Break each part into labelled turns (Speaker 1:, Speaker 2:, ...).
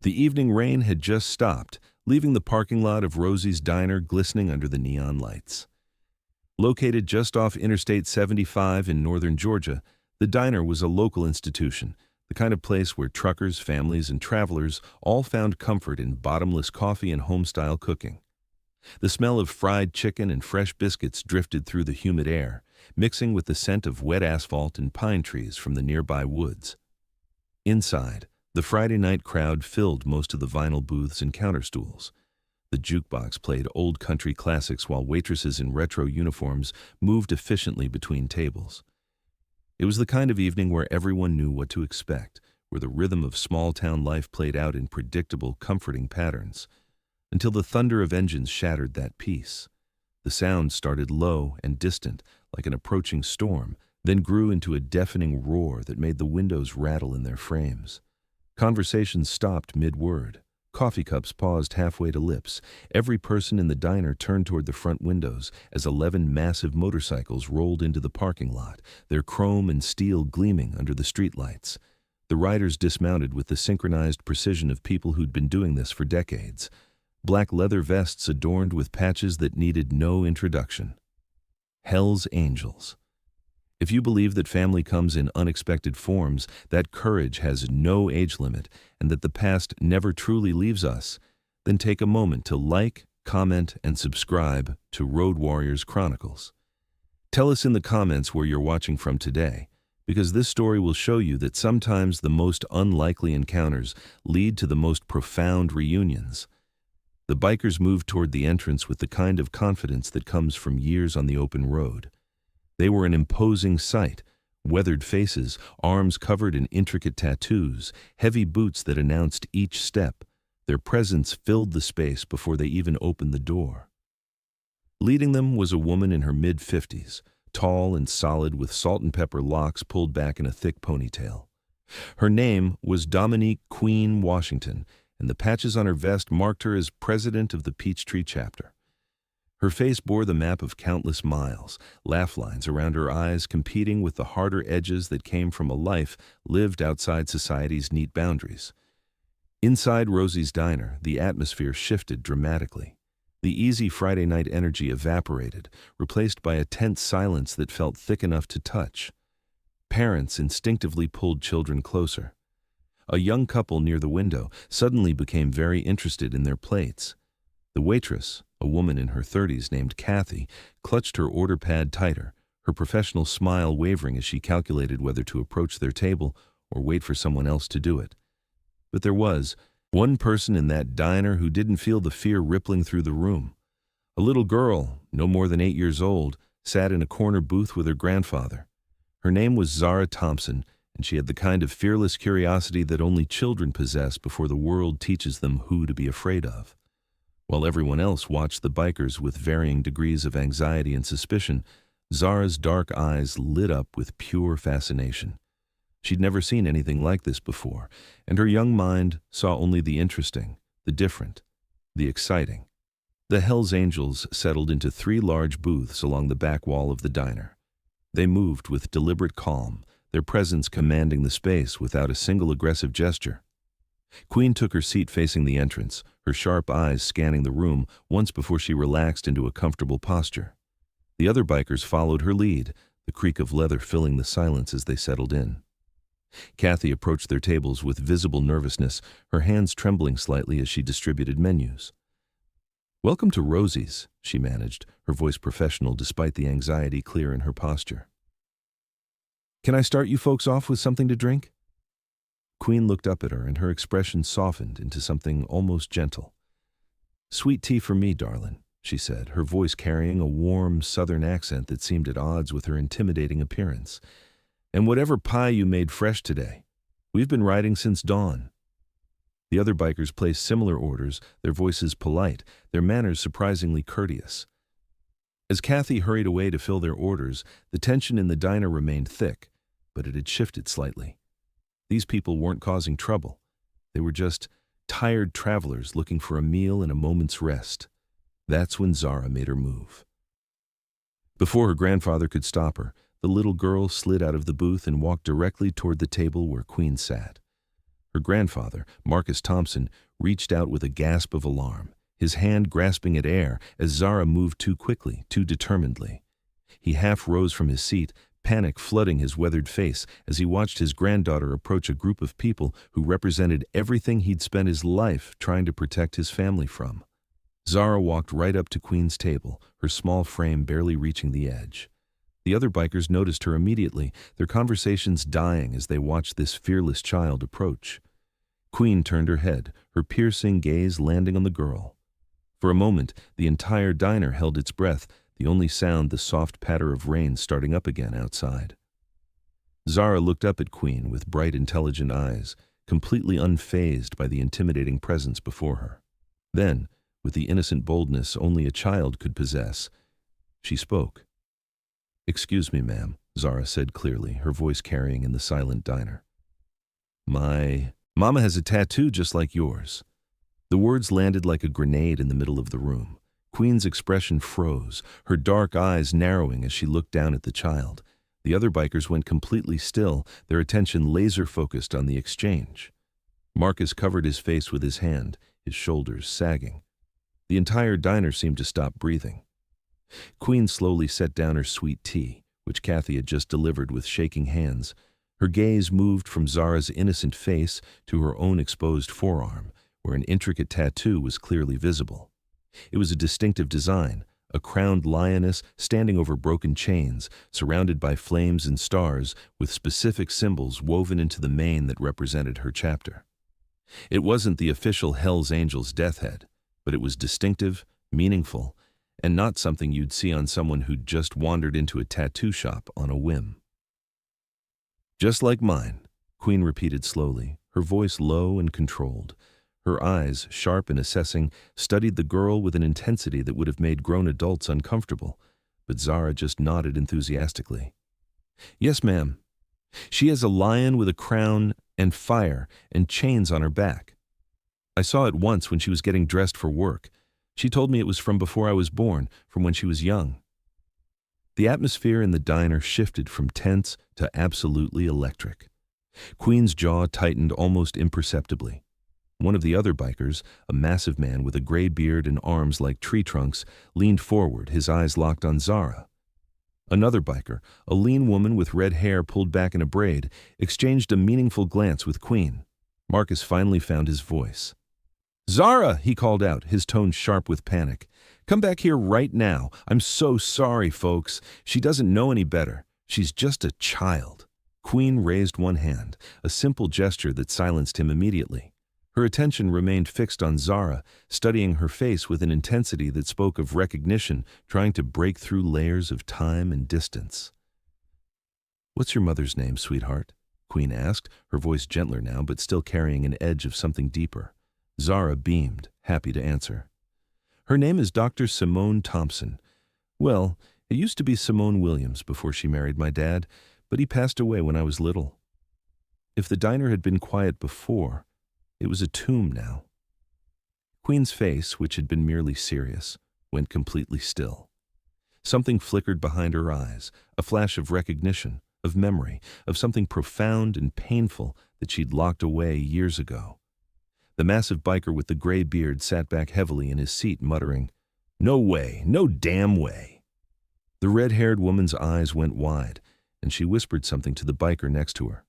Speaker 1: The evening rain had just stopped, leaving the parking lot of Rosie's Diner glistening under the neon lights. Located just off Interstate 75 in northern Georgia, the diner was a local institution, the kind of place where truckers, families, and travelers all found comfort in bottomless coffee and home-style cooking. The smell of fried chicken and fresh biscuits drifted through the humid air, mixing with the scent of wet asphalt and pine trees from the nearby woods. Inside, the Friday night crowd filled most of the vinyl booths and counter stools. The jukebox played old country classics while waitresses in retro uniforms moved efficiently between tables. It was the kind of evening where everyone knew what to expect, where the rhythm of small-town life played out in predictable, comforting patterns, until the thunder of engines shattered that peace. The sound started low and distant, like an approaching storm, then grew into a deafening roar that made the windows rattle in their frames. Conversations stopped mid-word. Coffee cups paused halfway to lips. Every person in the diner turned toward the front windows as 11 massive motorcycles rolled into the parking lot, their chrome and steel gleaming under the streetlights. The riders dismounted with the synchronized precision of people who'd been doing this for decades. Black leather vests adorned with patches that needed no introduction. Hell's Angels. If you believe that family comes in unexpected forms, that courage has no age limit, and that the past never truly leaves us, then take a moment to like, comment, and subscribe to Road Warriors Chronicles. Tell us in the comments where you're watching from today, because this story will show you that sometimes the most unlikely encounters lead to the most profound reunions. The bikers moved toward the entrance with the kind of confidence that comes from years on the open road. They were an imposing sight, weathered faces, arms covered in intricate tattoos, heavy boots that announced each step. Their presence filled the space before they even opened the door. Leading them was a woman in her mid-50s, tall and solid with salt and pepper locks pulled back in a thick ponytail. Her name was Dominique Queen Washington, and the patches on her vest marked her as president of the Peachtree chapter. Her face bore the map of countless miles, laugh lines around her eyes competing with the harder edges that came from a life lived outside society's neat boundaries. Inside Rosie's Diner, the atmosphere shifted dramatically. The easy Friday night energy evaporated, replaced by a tense silence that felt thick enough to touch. Parents instinctively pulled children closer. A young couple near the window suddenly became very interested in their plates. The waitress, a woman in her 30s named Kathy, clutched her order pad tighter, her professional smile wavering as she calculated whether to approach their table or wait for someone else to do it. But there was one person in that diner who didn't feel the fear rippling through the room. A little girl, no more than 8 years old, sat in a corner booth with her grandfather. Her name was Zara Thompson, and she had the kind of fearless curiosity that only children possess before the world teaches them who to be afraid of. While everyone else watched the bikers with varying degrees of anxiety and suspicion, Zara's dark eyes lit up with pure fascination. She'd never seen anything like this before, and her young mind saw only the interesting, the different, the exciting. The Hells Angels settled into 3 large booths along the back wall of the diner. They moved with deliberate calm, their presence commanding the space without a single aggressive gesture. Queen took her seat facing the entrance, her sharp eyes scanning the room once before she relaxed into a comfortable posture. The other bikers followed her lead, the creak of leather filling the silence as they settled in. Kathy approached their tables with visible nervousness, her hands trembling slightly as she distributed menus. "Welcome to Rosie's," she managed, her voice professional despite the anxiety clear in her posture. "Can I start you folks off with something to drink?" Queen looked up at her, and her expression softened into something almost gentle. "Sweet tea for me, darling," she said, her voice carrying a warm southern accent that seemed at odds with her intimidating appearance. "And whatever pie you made fresh today. We've been riding since dawn." The other bikers placed similar orders, their voices polite, their manners surprisingly courteous. As Kathy hurried away to fill their orders, the tension in the diner remained thick, but it had shifted slightly. These people weren't causing trouble. They were just tired travelers looking for a meal and a moment's rest. That's when Zara made her move. Before her grandfather could stop her, the little girl slid out of the booth and walked directly toward the table where Queen sat. Her grandfather, Marcus Thompson, reached out with a gasp of alarm, his hand grasping at air as Zara moved too quickly, too determinedly. He half rose from his seat, panic flooding his weathered face as he watched his granddaughter approach a group of people who represented everything he'd spent his life trying to protect his family from. Zara walked right up to Queen's table, her small frame barely reaching the edge. The other bikers noticed her immediately, their conversations dying as they watched this fearless child approach. Queen turned her head, her piercing gaze landing on the girl. For a moment, the entire diner held its breath, the only sound the soft patter of rain starting up again outside. Zara looked up at Queen with bright, intelligent eyes, completely unfazed by the intimidating presence before her. Then, with the innocent boldness only a child could possess, she spoke. "Excuse me, ma'am," Zara said clearly, her voice carrying in the silent diner. "My mama has a tattoo just like yours." The words landed like a grenade in the middle of the room. Queen's expression froze, her dark eyes narrowing as she looked down at the child. The other bikers went completely still, their attention laser-focused on the exchange. Marcus covered his face with his hand, his shoulders sagging. The entire diner seemed to stop breathing. Queen slowly set down her sweet tea, which Kathy had just delivered with shaking hands. Her gaze moved from Zara's innocent face to her own exposed forearm, where an intricate tattoo was clearly visible. It was a distinctive design, a crowned lioness standing over broken chains, surrounded by flames and stars, with specific symbols woven into the mane that represented her chapter. It wasn't the official Hell's Angels death head, but it was distinctive, meaningful, and not something you'd see on someone who'd just wandered into a tattoo shop on a whim. "Just like mine," Queen repeated slowly, her voice low and controlled. Her eyes, sharp and assessing, studied the girl with an intensity that would have made grown adults uncomfortable, but Zara just nodded enthusiastically. "Yes, ma'am. She has a lion with a crown and fire and chains on her back. I saw it once when she was getting dressed for work. She told me it was from before I was born, from when she was young." The atmosphere in the diner shifted from tense to absolutely electric. Queen's jaw tightened almost imperceptibly. One of the other bikers, a massive man with a gray beard and arms like tree trunks, leaned forward, his eyes locked on Zara. Another biker, a lean woman with red hair pulled back in a braid, exchanged a meaningful glance with Queen. Marcus finally found his voice. "Zara!" he called out, his tone sharp with panic. "Come back here right now. I'm so sorry, folks. She doesn't know any better. She's just a child." Queen raised one hand, a simple gesture that silenced him immediately. Her attention remained fixed on Zara, studying her face with an intensity that spoke of recognition, trying to break through layers of time and distance. "What's your mother's name, sweetheart?" Queen asked, her voice gentler now but still carrying an edge of something deeper. Zara beamed, happy to answer. "Her name is Dr. Simone Thompson. Well, it used to be Simone Williams before she married my dad, but he passed away when I was little." If the diner had been quiet before, it was a tomb now. Queen's face, which had been merely serious, went completely still. Something flickered behind her eyes, a flash of recognition, of memory, of something profound and painful that she'd locked away years ago. The massive biker with the gray beard sat back heavily in his seat, muttering, "No way, no damn way." The red-haired woman's eyes went wide, and she whispered something to the biker next to her.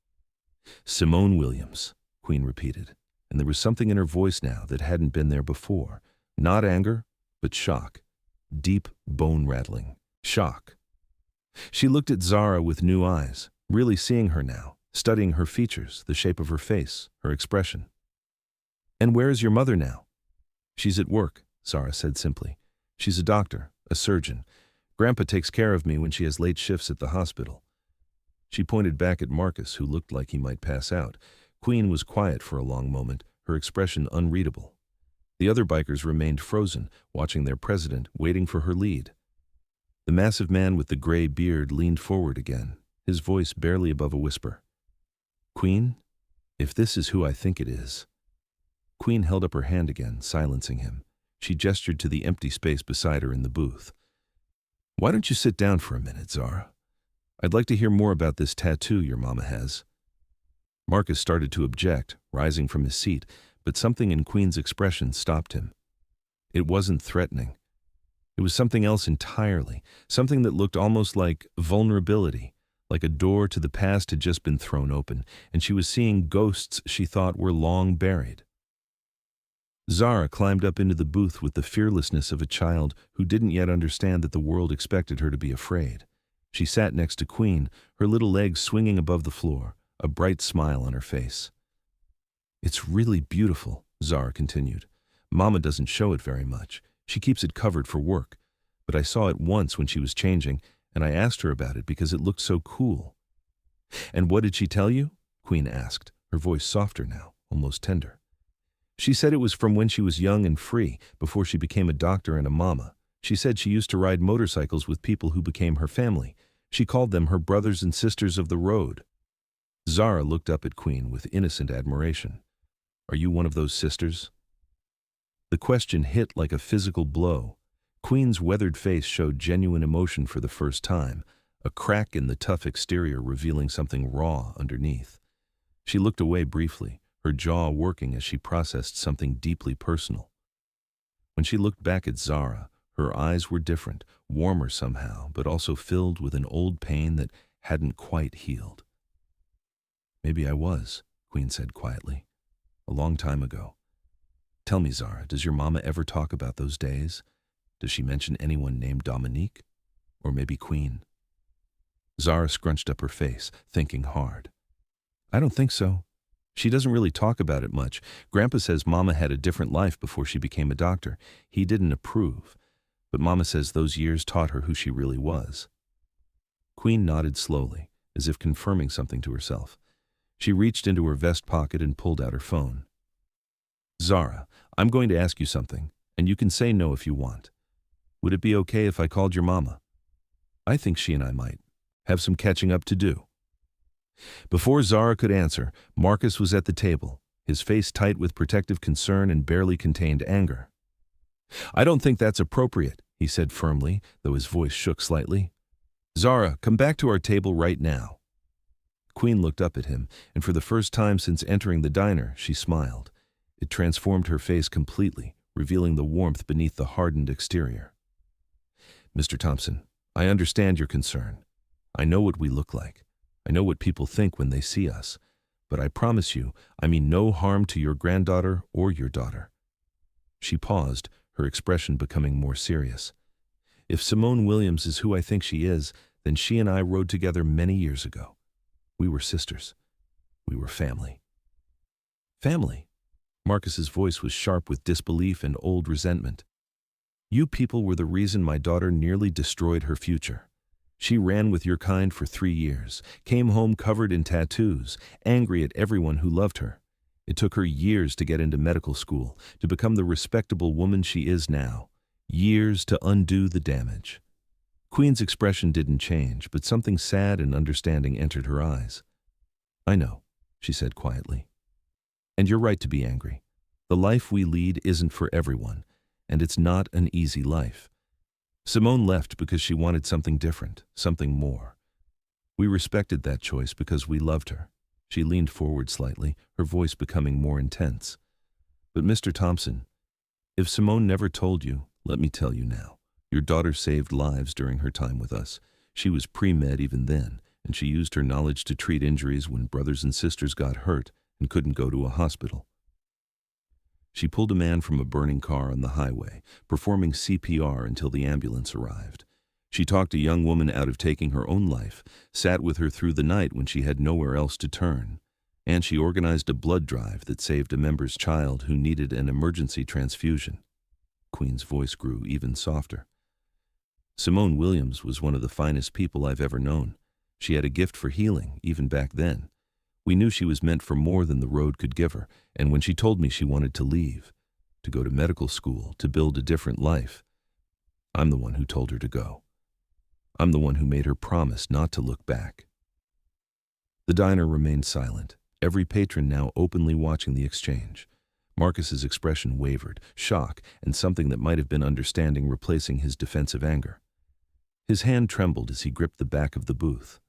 Speaker 1: "Simone Williams," Queen repeated, and there was something in her voice now that hadn't been there before. Not anger, but shock. Deep, bone-rattling shock. She looked at Zara with new eyes, really seeing her now, studying her features, the shape of her face, her expression. "And where is your mother now?" "She's at work," Zara said simply. "She's a doctor, a surgeon. Grandpa takes care of me when she has late shifts at the hospital." She pointed back at Marcus, who looked like he might pass out. Queen was quiet for a long moment, her expression unreadable. The other bikers remained frozen, watching their president, waiting for her lead. The massive man with the gray beard leaned forward again, his voice barely above a whisper. "Queen, if this is who I think it is." Queen held up her hand again, silencing him. She gestured to the empty space beside her in the booth. "Why don't you sit down for a minute, Zara? I'd like to hear more about this tattoo your mama has." Marcus started to object, rising from his seat, but something in Queen's expression stopped him. It wasn't threatening. It was something else entirely, something that looked almost like vulnerability, like a door to the past had just been thrown open, and she was seeing ghosts she thought were long buried. Zara climbed up into the booth with the fearlessness of a child who didn't yet understand that the world expected her to be afraid. She sat next to Queen, her little legs swinging above the floor, a bright smile on her face. "It's really beautiful," Zara continued. "Mama doesn't show it very much. She keeps it covered for work. But I saw it once when she was changing, and I asked her about it because it looked so cool." "And what did she tell you?" Queen asked, her voice softer now, almost tender. "She said it was from when she was young and free, before she became a doctor and a mama. She said she used to ride motorcycles with people who became her family. She called them her brothers and sisters of the road." Zara looked up at Queen with innocent admiration. "Are you one of those sisters?" The question hit like a physical blow. Queen's weathered face showed genuine emotion for the first time, a crack in the tough exterior revealing something raw underneath. She looked away briefly, her jaw working as she processed something deeply personal. When she looked back at Zara, her eyes were different, warmer somehow, but also filled with an old pain that hadn't quite healed. "Maybe I was," Queen said quietly. "A long time ago. Tell me, Zara, does your mama ever talk about those days? Does she mention anyone named Dominique? Or maybe Queen?" Zara scrunched up her face, thinking hard. "I don't think so. She doesn't really talk about it much. Grandpa says Mama had a different life before she became a doctor. He didn't approve. But Mama says those years taught her who she really was." Queen nodded slowly, as if confirming something to herself. She reached into her vest pocket and pulled out her phone. "Zara, I'm going to ask you something, and you can say no if you want. Would it be okay if I called your mama? I think she and I might have some catching up to do." Before Zara could answer, Marcus was at the table, his face tight with protective concern and barely contained anger. "I don't think that's appropriate," he said firmly, though his voice shook slightly. "Zara, come back to our table right now." Queen looked up at him, and for the first time since entering the diner, she smiled. It transformed her face completely, revealing the warmth beneath the hardened exterior. "Mr. Thompson, I understand your concern. I know what we look like. I know what people think when they see us. But I promise you, I mean no harm to your granddaughter or your daughter." She paused, her expression becoming more serious. "If Simone Williams is who I think she is, then she and I rode together many years ago. We were sisters. We were family." "Family?" Marcus's voice was sharp with disbelief and old resentment. "You people were the reason my daughter nearly destroyed her future. She ran with your kind for 3 years, came home covered in tattoos, angry at everyone who loved her. It took her years to get into medical school, to become the respectable woman she is now. Years to undo the damage." Queen's expression didn't change, but something sad and understanding entered her eyes. "I know," she said quietly. "And you're right to be angry. The life we lead isn't for everyone, and it's not an easy life. Simone left because she wanted something different, something more. We respected that choice because we loved her." She leaned forward slightly, her voice becoming more intense. "But Mr. Thompson, if Simone never told you, let me tell you now. Your daughter saved lives during her time with us. She was pre-med even then, and she used her knowledge to treat injuries when brothers and sisters got hurt and couldn't go to a hospital. She pulled a man from a burning car on the highway, performing CPR until the ambulance arrived. She talked a young woman out of taking her own life, sat with her through the night when she had nowhere else to turn, and she organized a blood drive that saved a member's child who needed an emergency transfusion." Queen's voice grew even softer. "Simone Williams was one of the finest people I've ever known. She had a gift for healing, even back then. We knew she was meant for more than the road could give her, and when she told me she wanted to leave, to go to medical school, to build a different life, I'm the one who told her to go. I'm the one who made her promise not to look back." The diner remained silent, every patron now openly watching the exchange. Marcus's expression wavered, shock and something that might have been understanding replacing his defensive anger. His hand trembled as he gripped the back of the booth.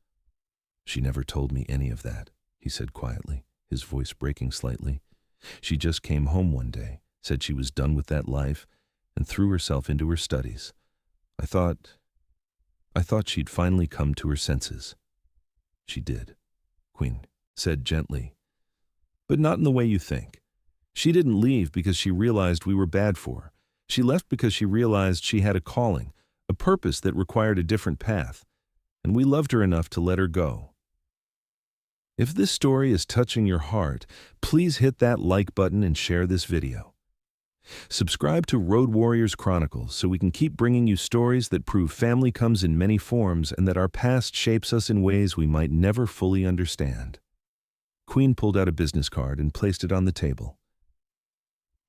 Speaker 1: "She never told me any of that," he said quietly, his voice breaking slightly. She just came home one day, said she was done with that life, and threw herself into her studies. I thought she'd finally come to her senses. She did, Queen said gently. But not in the way you think. She didn't leave because she realized we were bad for her. She left because she realized she had a calling, a purpose that required a different path, and we loved her enough to let her go. If this story is touching your heart, please hit that like button and share this video. Subscribe to Road Warriors Chronicles so we can keep bringing you stories that prove family comes in many forms and that our past shapes us in ways we might never fully understand. Queen pulled out a business card and placed it on the table.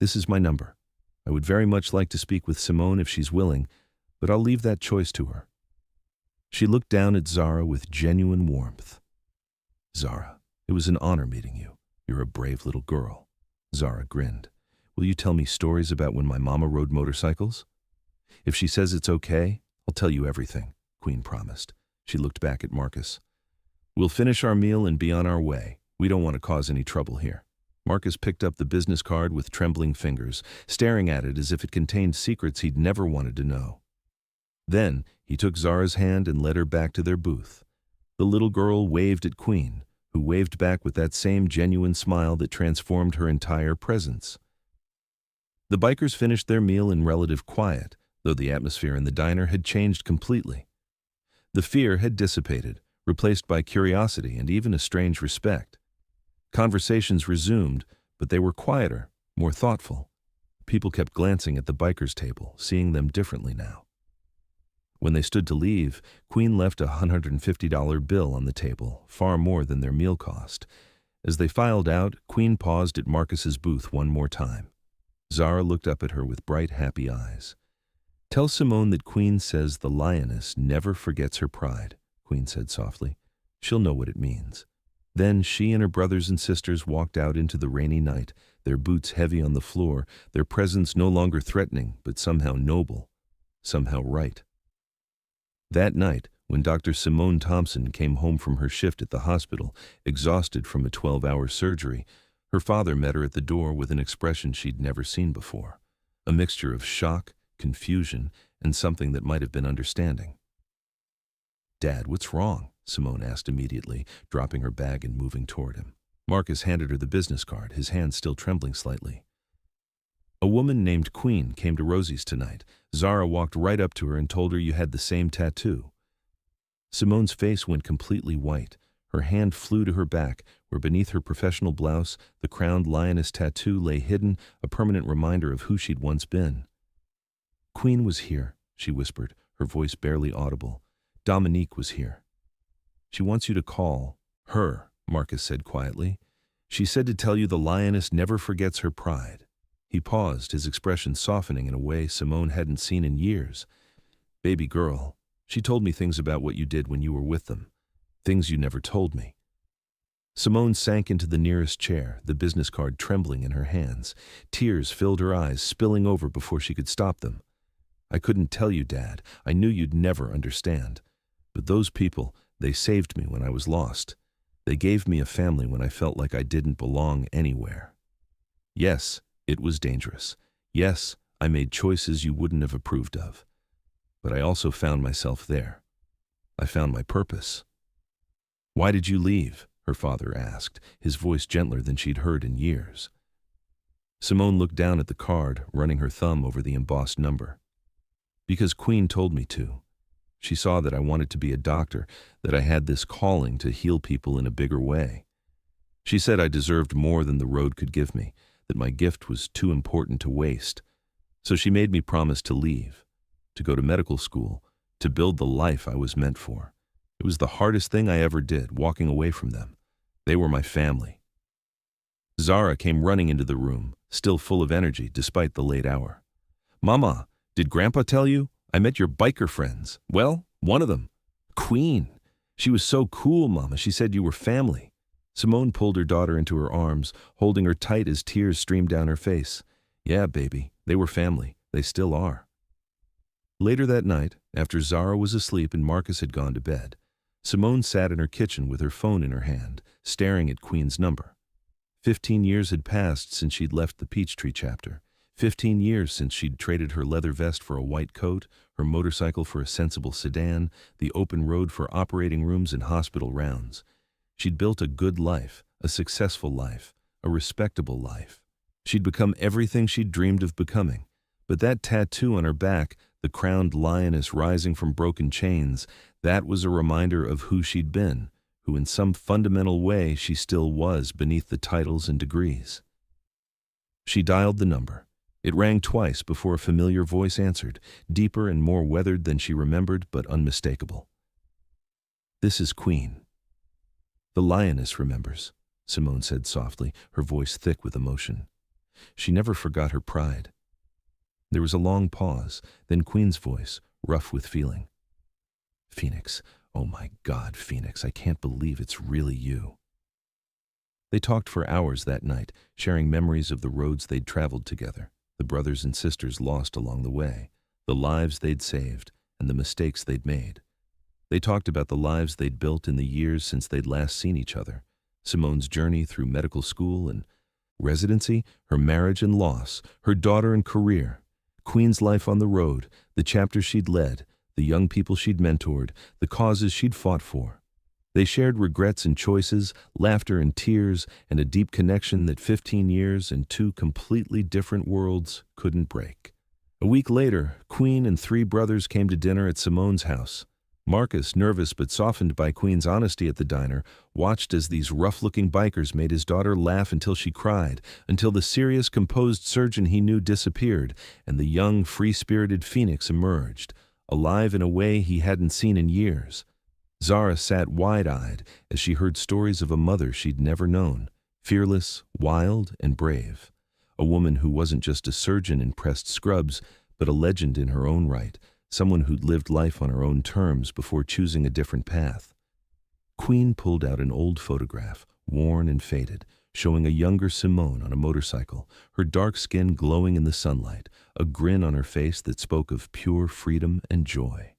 Speaker 1: This is my number. I would very much like to speak with Simone if she's willing, but I'll leave that choice to her. She looked down at Zara with genuine warmth. Zara, it was an honor meeting you. You're a brave little girl. Zara grinned. Will you tell me stories about when my mama rode motorcycles? If she says it's okay, I'll tell you everything, Queen promised. She looked back at Marcus. We'll finish our meal and be on our way. We don't want to cause any trouble here. Marcus picked up the business card with trembling fingers, staring at it as if it contained secrets he'd never wanted to know. Then he took Zara's hand and led her back to their booth. The little girl waved at Queen, who waved back with that same genuine smile that transformed her entire presence. The bikers finished their meal in relative quiet, though the atmosphere in the diner had changed completely. The fear had dissipated, replaced by curiosity and even a strange respect. Conversations resumed, but they were quieter, more thoughtful. People kept glancing at the bikers' table, seeing them differently now. When they stood to leave, Queen left a $150 bill on the table, far more than their meal cost. As they filed out, Queen paused at Marcus's booth one more time. Zara looked up at her with bright, happy eyes. Tell Simone that Queen says the lioness never forgets her pride, Queen said softly. She'll know what it means. Then she and her brothers and sisters walked out into the rainy night, their boots heavy on the floor, their presence no longer threatening, but somehow noble, somehow right. That night, when Dr. Simone Thompson came home from her shift at the hospital, exhausted from a 12-hour surgery, her father met her at the door with an expression she'd never seen before, a mixture of shock, confusion, and something that might have been understanding. Dad, what's wrong? Simone asked immediately, dropping her bag and moving toward him. Marcus handed her the business card, his hand still trembling slightly. A woman named Queen came to Rosie's tonight. Zara walked right up to her and told her you had the same tattoo. Simone's face went completely white. Her hand flew to her back, where beneath her professional blouse, the crowned lioness tattoo lay hidden, a permanent reminder of who she'd once been. Queen was here, she whispered, her voice barely audible. Dominique was here. She wants you to call her, Marcus said quietly. She said to tell you the lioness never forgets her pride. He paused, his expression softening in a way Simone hadn't seen in years. Baby girl, she told me things about what you did when you were with them. Things you never told me. Simone sank into the nearest chair, the business card trembling in her hands. Tears filled her eyes, spilling over before she could stop them. I couldn't tell you, Dad. I knew you'd never understand. But those people, they saved me when I was lost. They gave me a family when I felt like I didn't belong anywhere. Yes, it was dangerous. Yes, I made choices you wouldn't have approved of. But I also found myself there. I found my purpose. Why did you leave? Her father asked, his voice gentler than she'd heard in years. Simone looked down at the card, running her thumb over the embossed number. Because Queen told me to. She saw that I wanted to be a doctor, that I had this calling to heal people in a bigger way. She said I deserved more than the road could give me, that my gift was too important to waste. So she made me promise to leave, to go to medical school, to build the life I was meant for. It was the hardest thing I ever did, walking away from them. They were my family. Zara came running into the room, still full of energy despite the late hour. Mama, did Grandpa tell you? I met your biker friends. Well, one of them. Queen. She was so cool, Mama. She said you were family. Simone pulled her daughter into her arms, holding her tight as tears streamed down her face. Yeah, baby, they were family. They still are. Later that night, after Zara was asleep and Marcus had gone to bed, Simone sat in her kitchen with her phone in her hand, staring at Queen's number. 15 years had passed since she'd left the Peachtree chapter. 15 years since she'd traded her leather vest for a white coat, her motorcycle for a sensible sedan, the open road for operating rooms and hospital rounds. She'd built a good life, a successful life, a respectable life. She'd become everything she'd dreamed of becoming. But that tattoo on her back, the crowned lioness rising from broken chains, that was a reminder of who she'd been, who in some fundamental way she still was beneath the titles and degrees. She dialed the number. It rang twice before a familiar voice answered, deeper and more weathered than she remembered, but unmistakable. "This is Queen." "The lioness remembers," Simone said softly, her voice thick with emotion. She never forgot her pride. There was a long pause, then Queen's voice, rough with feeling. "Phoenix, oh my God, Phoenix, I can't believe it's really you." They talked for hours that night, sharing memories of the roads they'd traveled together, the brothers and sisters lost along the way, the lives they'd saved, and the mistakes they'd made. They talked about the lives they'd built in the years since they'd last seen each other, Simone's journey through medical school and residency, her marriage and loss, her daughter and career, Queen's life on the road, the chapters she'd led, the young people she'd mentored, the causes she'd fought for. They shared regrets and choices, laughter and tears, and a deep connection that 15 years and two completely different worlds couldn't break. A week later, Queen and three brothers came to dinner at Simone's house. Marcus, nervous but softened by Queen's honesty at the diner, watched as these rough-looking bikers made his daughter laugh until she cried, until the serious, composed surgeon he knew disappeared, and the young, free-spirited Phoenix emerged, alive in a way he hadn't seen in years. Zara sat wide-eyed as she heard stories of a mother she'd never known, fearless, wild, and brave. A woman who wasn't just a surgeon in pressed scrubs, but a legend in her own right, someone who'd lived life on her own terms before choosing a different path. Queen pulled out an old photograph, worn and faded, showing a younger Simone on a motorcycle, her dark skin glowing in the sunlight, a grin on her face that spoke of pure freedom and joy.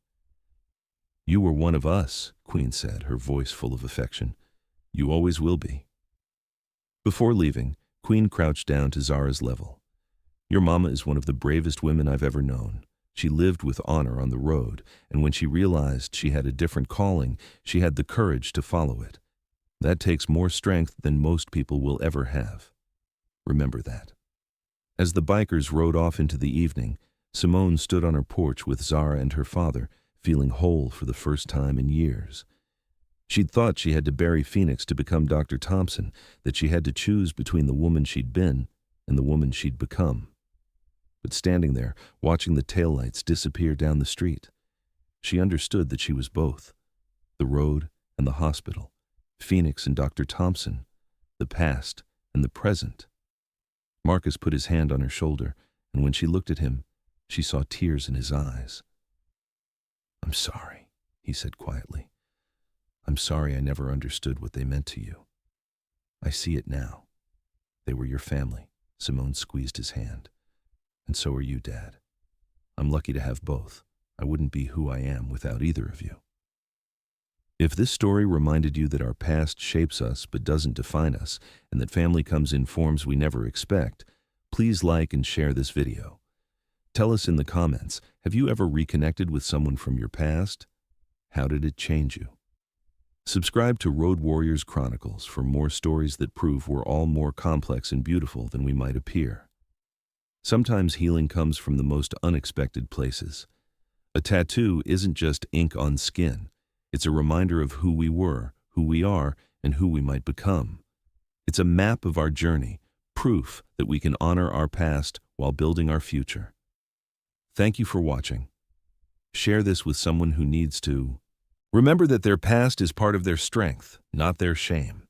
Speaker 1: "You were one of us," Queen said, her voice full of affection. "You always will be." Before leaving, Queen crouched down to Zara's level. "Your mama is one of the bravest women I've ever known. She lived with honor on the road, and when she realized she had a different calling, she had the courage to follow it. That takes more strength than most people will ever have. Remember that." As the bikers rode off into the evening, Simone stood on her porch with Zara and her father, feeling whole for the first time in years. She'd thought she had to bury Phoenix to become Dr. Thompson, that she had to choose between the woman she'd been and the woman she'd become. But standing there, watching the taillights disappear down the street, she understood that she was both, the road and the hospital, Phoenix and Dr. Thompson, the past and the present. Marcus put his hand on her shoulder, and when she looked at him, she saw tears in his eyes. "I'm sorry," he said quietly. "I'm sorry I never understood what they meant to you. I see it now. They were your family." Simone squeezed his hand. "And so are you, Dad. I'm lucky to have both. I wouldn't be who I am without either of you." If this story reminded you that our past shapes us but doesn't define us, and that family comes in forms we never expect, please like and share this video. Tell us in the comments, have you ever reconnected with someone from your past? How did it change you? Subscribe to Road Warriors Chronicles for more stories that prove we're all more complex and beautiful than we might appear. Sometimes healing comes from the most unexpected places. A tattoo isn't just ink on skin. It's a reminder of who we were, who we are, and who we might become. It's a map of our journey, proof that we can honor our past while building our future. Thank you for watching. Share this with someone who needs to. Remember that their past is part of their strength, not their shame.